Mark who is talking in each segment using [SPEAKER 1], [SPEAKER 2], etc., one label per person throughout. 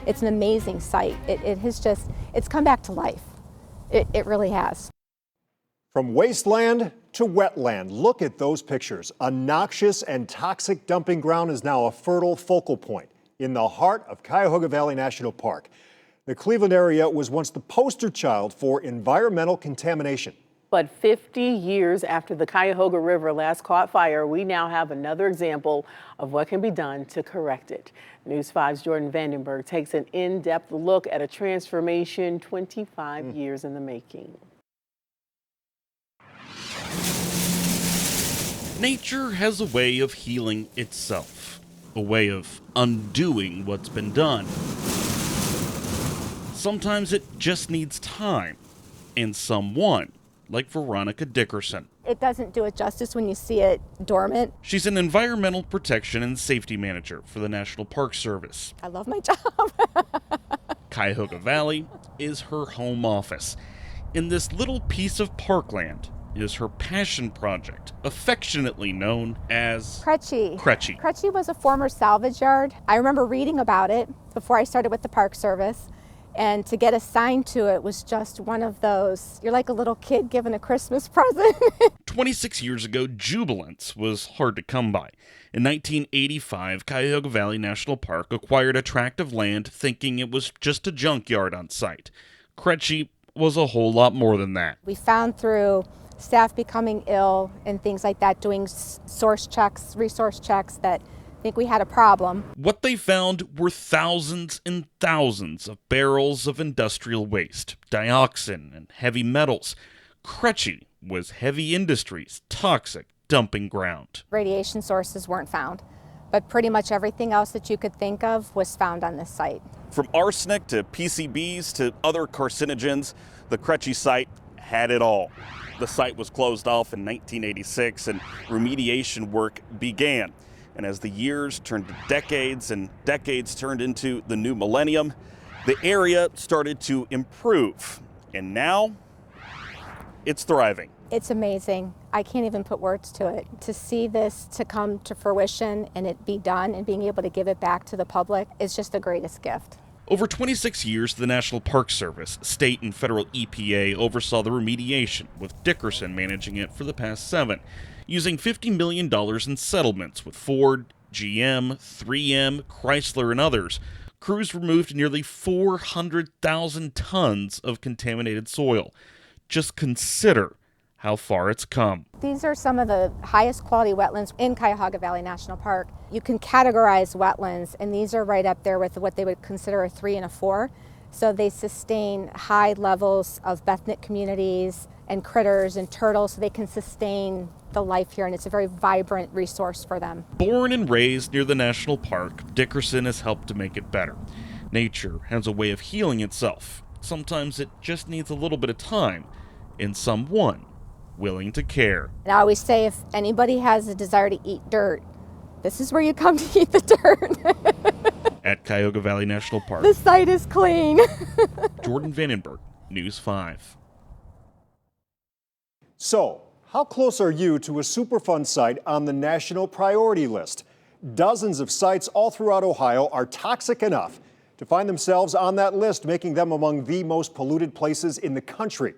[SPEAKER 1] It's an amazing site. It's come back to life. It really has.
[SPEAKER 2] From wasteland to wetland, look at those pictures. A noxious and toxic dumping ground is now a fertile focal point in the heart of Cuyahoga Valley National Park. The Cleveland area was once the poster child for environmental contamination.
[SPEAKER 3] But 50 years after the Cuyahoga River last caught fire, we now have another example of what can be done to correct it. News 5's Jordan Vandenberg takes an in-depth look at a transformation 25 years in the making.
[SPEAKER 4] Nature has a way of healing itself, a way of undoing what's been done. Sometimes it just needs time and someone like Veronica Dickerson.
[SPEAKER 1] It doesn't do it justice when you see it dormant.
[SPEAKER 4] She's an environmental protection and safety manager for the National Park Service.
[SPEAKER 1] I love my job.
[SPEAKER 4] Cuyahoga Valley is her home office. In this little piece of parkland is her passion project, affectionately known as
[SPEAKER 1] Crutchy.
[SPEAKER 4] Crutchy.
[SPEAKER 1] Crutchy was a former salvage yard. I remember reading about it before I started with the Park Service. And to get assigned to it was just one of those, you're like a little kid given a Christmas present.
[SPEAKER 4] 26 years ago, jubilance was hard to come by. In 1985, Cuyahoga Valley National Park acquired a tract of land thinking it was just a junkyard on site. Crutchy was a whole lot more than that.
[SPEAKER 1] We found through staff becoming ill and things like that, doing source checks, resource checks, that I think we had a problem.
[SPEAKER 4] What they found were thousands and thousands of barrels of industrial waste, dioxin and heavy metals. Crutchy was heavy industry's toxic dumping ground.
[SPEAKER 1] Radiation sources weren't found, but pretty much everything else that you could think of was found on this site.
[SPEAKER 4] From arsenic to PCBs to other carcinogens, the Crutchy site had it all. The site was closed off in 1986 and remediation work began. And as the years turned to decades and decades turned into the new millennium, the area started to improve. And now, it's thriving.
[SPEAKER 1] It's amazing. I can't even put words to it. To see this to come to fruition and it be done and being able to give it back to the public is just the greatest gift.
[SPEAKER 4] Over 26 years, the National Park Service, state and federal EPA oversaw the remediation, with Dickerson managing it for the past 7, using $50 million in settlements with Ford, GM, 3M, Chrysler, and others. Crews removed nearly 400,000 tons of contaminated soil. Just consider how far it's come.
[SPEAKER 1] These are some of the highest quality wetlands in Cuyahoga Valley National Park. You can categorize wetlands, and these are right up there with what they would consider a 3 and a 4. So they sustain high levels of Bethnic communities and critters and turtles, so they can sustain the life here, and it's a very vibrant resource for them.
[SPEAKER 4] Born and raised near the national park, Dickerson has helped to make it better. Nature has a way of healing itself. Sometimes it just needs a little bit of time and someone willing to care.
[SPEAKER 1] And I always say, if anybody has a desire to eat dirt, this is where you come to eat the dirt.
[SPEAKER 4] At Cuyahoga Valley National Park,
[SPEAKER 1] the site is clean.
[SPEAKER 4] Jordan Vandenberg, News 5.
[SPEAKER 2] So, how close are you to a Superfund site on the national priority list? Dozens of sites all throughout Ohio are toxic enough to find themselves on that list, making them among the most polluted places in the country.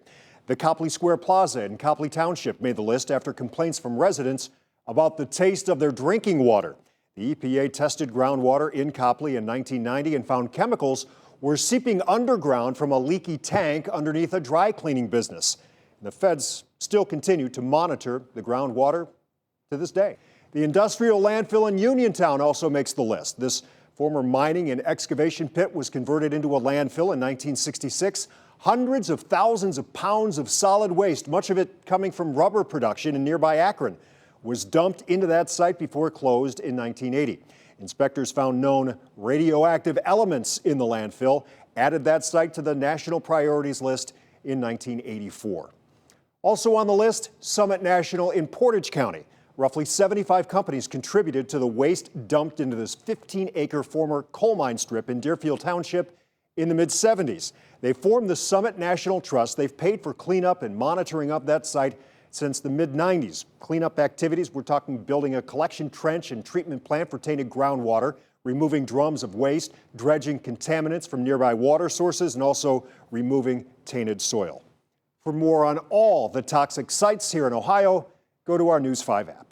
[SPEAKER 2] The Copley Square Plaza in Copley Township made the list after complaints from residents about the taste of their drinking water. The EPA tested groundwater in Copley in 1990 and found chemicals were seeping underground from a leaky tank underneath a dry cleaning business. The feds still continue to monitor the groundwater to this day. The industrial landfill in Uniontown also makes the list. This former mining and excavation pit was converted into a landfill in 1966. Hundreds of thousands of pounds of solid waste, much of it coming from rubber production in nearby Akron, was dumped into that site before it closed in 1980. Inspectors found known radioactive elements in the landfill, added that site to the national priorities list in 1984. Also on the list, Summit National in Portage County. Roughly 75 companies contributed to the waste dumped into this 15-acre former coal mine strip in Deerfield Township in the mid-70s. They formed the Summit National Trust. They've paid for cleanup and monitoring of that site since the mid-90s. Cleanup activities, we're talking building a collection trench and treatment plant for tainted groundwater, removing drums of waste, dredging contaminants from nearby water sources, and also removing tainted soil. For more on all the toxic sites here in Ohio, go to our News 5 app.